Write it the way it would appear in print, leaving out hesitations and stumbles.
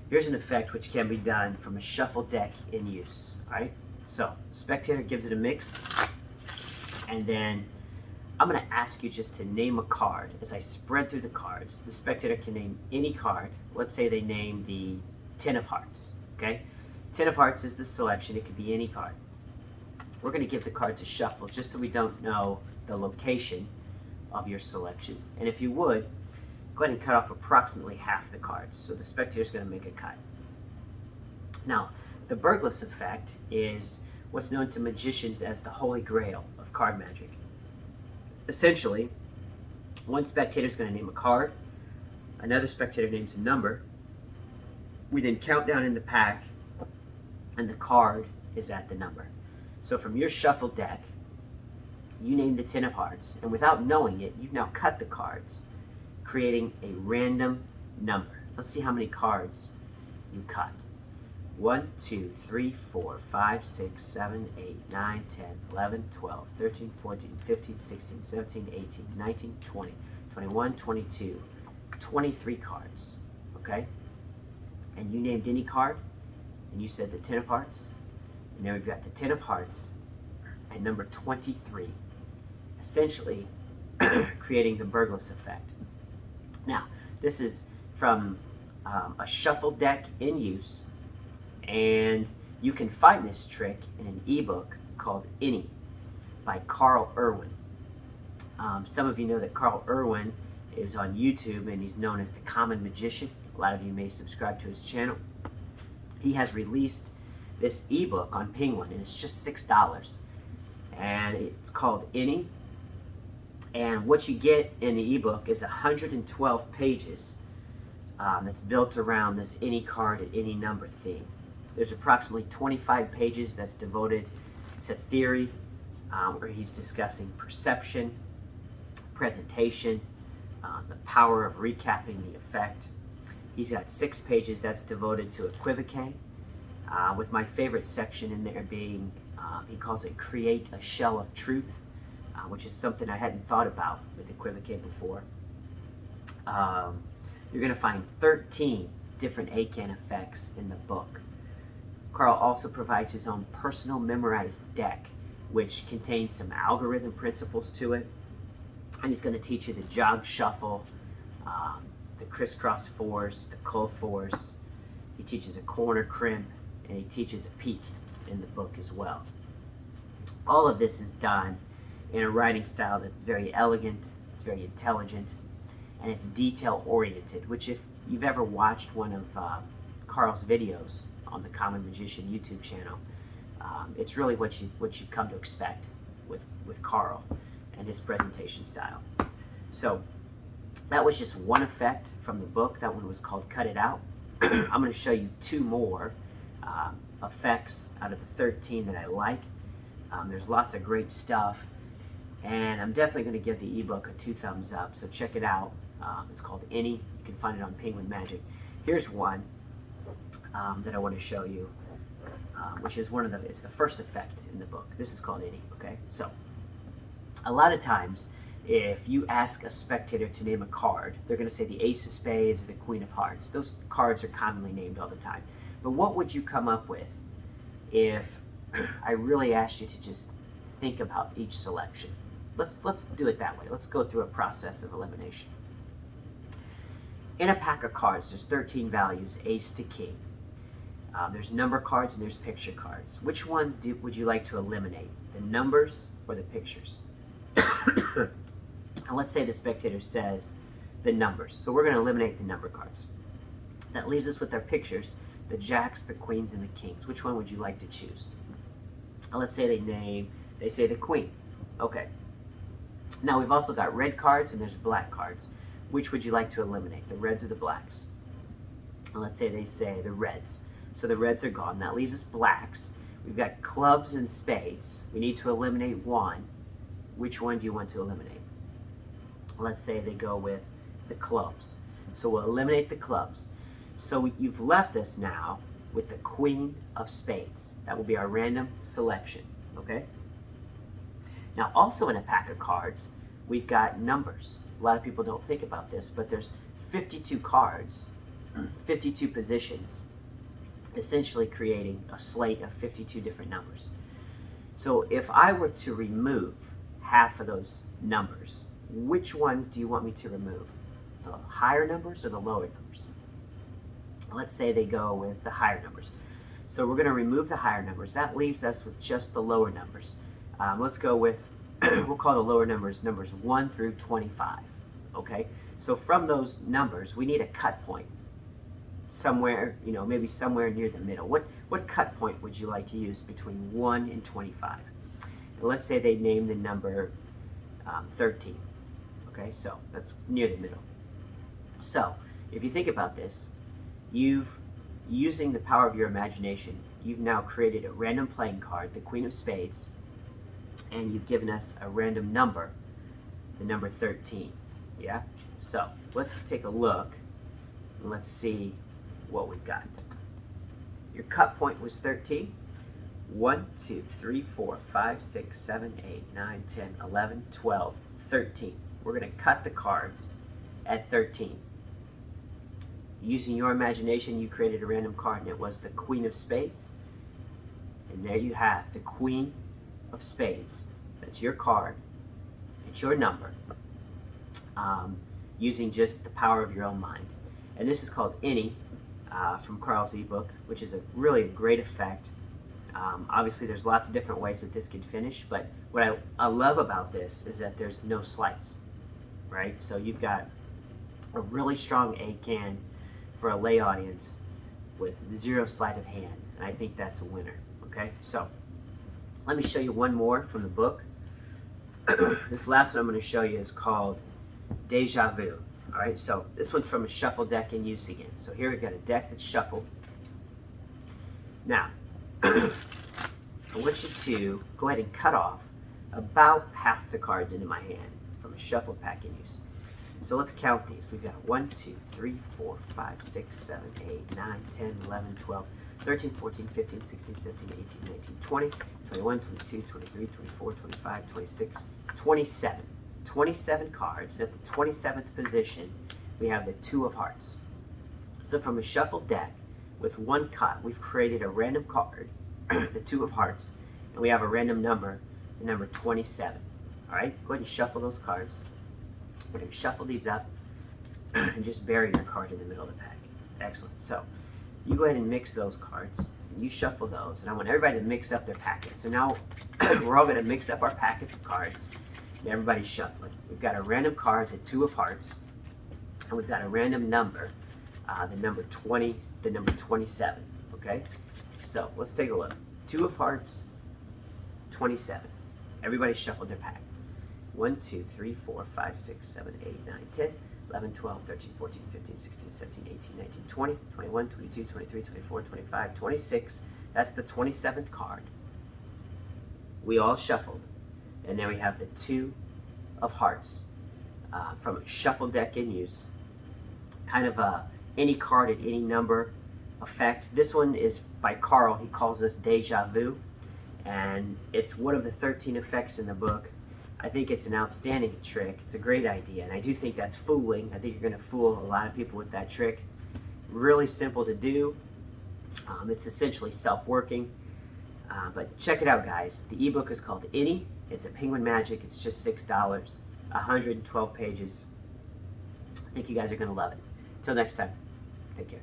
Here's an effect which can be done from a shuffle deck in use. All right, so spectator gives it a mix, and then I'm going to ask you just to name a card. As I spread through the cards, the spectator can name any card. Let's say they name the 10 of hearts. Okay, 10 of hearts is the selection. It could be any card. We're going to give the cards a shuffle just so we don't know the location of your selection. And if you would, go ahead and cut off approximately half the cards. So the spectator is going to make a cut. Now, the burgless effect is what's known to magicians as the holy grail of card magic. Essentially, one spectator is going to name a card, another spectator names a number. We then count down in the pack, and the card is at the number. So from your shuffle deck, you name the 10 of hearts, and without knowing it, you've now cut the cards, creating a random number. Let's see how many cards you cut. 1, 2, 3, 4, 5, 6, 7, 8, 9, 10, 11, 12, 13, 14, 15, 16, 17, 18, 19, 20, 21, 22, 23 cards, okay? And you named any card, and you said the 10 of hearts, and then we've got the 10 of hearts at number 23, essentially creating the burgless effect. Now, this is from a shuffle deck in use, and you can find this trick in an ebook called Any by Irwin. Some of you know that Irwin is on YouTube, and he's known as the Common Magician. A lot of you may subscribe to his channel. He has released this ebook on Penguin, and it's just $6. And it's called Any. And what you get in the ebook is 112 pages that's built around this any card at any number theme. There's approximately 25 pages that's devoted to theory, where he's discussing perception, presentation, the power of recapping the effect. He's got 6 pages that's devoted to equivoque, with my favorite section in there being, he calls it Create a Shell of Truth, which is something I hadn't thought about with equivoque before. You're going to find 13 different ACAAN effects in the book. Carl also provides his own personal memorized deck, which contains some algorithm principles to it. And he's going to teach you the jog shuffle, the crisscross fours, the cull fours. He teaches a corner crimp, and he teaches a peek in the book as well. All of this is done in a writing style that's very elegant, it's very intelligent, and it's detail oriented, which if you've ever watched one of Carl's videos on the Common Magician YouTube channel, it's really what you've come to expect with Carl and his presentation style. So that was just one effect from the book. That one was called Cut It Out. I'm going to show you 2 more effects out of the 13 that I like. There's lots of great stuff, and I'm definitely going to give the ebook a 2 thumbs up, so check it out. It's called Any. You can find it on Penguin Magic. Here's one that I want to show you, which is it's the first effect in the book. This is called Any, okay? So, a lot of times, if you ask a spectator to name a card, they're going to say the Ace of Spades or the Queen of Hearts. Those cards are commonly named all the time. But what would you come up with if I really asked you to just think about each selection? Let's do it that way. Let's go through a process of elimination. In a pack of cards, there's 13 values, ace to king. There's number cards and there's picture cards. Which ones would you like to eliminate? The numbers or the pictures? And let's say the spectator says the numbers. So we're going to eliminate the number cards. That leaves us with our pictures, the jacks, the queens, and the kings. Which one would you like to choose? And let's say they say the queen. Okay. Now we've also got red cards and there's black cards. Which would you like to eliminate, the reds or the blacks? And let's say they say the reds. So the reds are gone. That leaves us blacks. We've got clubs and spades. We need to eliminate one. Which one do you want to eliminate? Let's say they go with the clubs. So we'll eliminate the clubs. So you've left us now with the Queen of Spades. That will be our random selection, okay? Now also in a pack of cards, we've got numbers. A lot of people don't think about this, but there's 52 cards 52 positions, essentially creating a slate of 52 different numbers. So if I were to remove half of those numbers, which ones do you want me to remove? The higher numbers or the lower numbers? Let's say they go with the higher numbers. So we're going to remove the higher numbers. That leaves us with just the lower numbers. Let's go with, we'll call the lower numbers 1 through 25. Okay? So from those numbers, we need a cut point. Somewhere, maybe somewhere near the middle. What cut point would you like to use between 1 and 25? And let's say they name the number 13. Okay, so that's near the middle. So if you think about this, using the power of your imagination, you've now created a random playing card, the Queen of Spades, and you've given us a random number, the number 13. Yeah? So let's take a look and let's see what we've got. Your cut point was 13. 1, 2, 3, 4, 5, 6, 7, 8, 9, 10, 11, 12, 13. We're going to cut the cards at 13. Using your imagination, you created a random card, and it was the Queen of Spades. And there you have the Queen of Spades. That's your card. It's your number. Using just the power of your own mind. And this is called Any from Carl's ebook, which is really a great effect. Obviously, there's lots of different ways that this could finish, but what I love about this is that there's no sleights, right? So you've got a really strong ACAAN for a lay audience with 0 sleight of hand, and I think that's a winner. Okay, so let me show you one more from the book. This last one I'm going to show you is called Deja Vu. All right, so this one's from a shuffle deck in use again. So here we've got a deck that's shuffled. Now, I want you to go ahead and cut off about half the cards into my hand from a shuffle pack in use. So let's count these. We've got 1, 2, 3, 4, 5, 6, 7, 8, 9, 10, 11, 12, 13, 14, 15, 16, 17, 18, 19, 20, 21, 22, 23, 24, 25, 26, 27. 27 cards, and at the 27th position, we have the 2 of Hearts. So from a shuffled deck, with one cut, we've created a random card, the 2 of Hearts, and we have a random number, the number 27. All right, go ahead and shuffle those cards. We're going to shuffle these up and just bury your card in the middle of the pack. Excellent. So you go ahead and mix those cards. You shuffle those, and I want everybody to mix up their packets. So now we're all going to mix up our packets of cards. And everybody's shuffling. We've got a random card, the 2 of Hearts, and we've got a random number, the number 20, the number 27. Okay? So let's take a look. 2 of Hearts, 27. Everybody shuffled their pack. 1, 2, 3, 4, 5, 6, 7, 8, 9, 10, 11, 12, 13, 14, 15, 16, 17, 18, 19, 20, 21, 22, 23, 24, 25, 26. That's the 27th card. We all shuffled. And then we have the 2 of Hearts from a shuffle deck in use. Kind of any card at any number effect. This one is by Carl. He calls this Deja Vu. And it's one of the 13 effects in the book. I think it's an outstanding trick. It's a great idea. And I do think that's fooling. I think you're going to fool a lot of people with that trick. Really simple to do. It's essentially self-working. But check it out, guys. The ebook is called Any. It's a Penguin Magic. It's just $6. 112 pages. I think you guys are going to love it. Till next time, take care.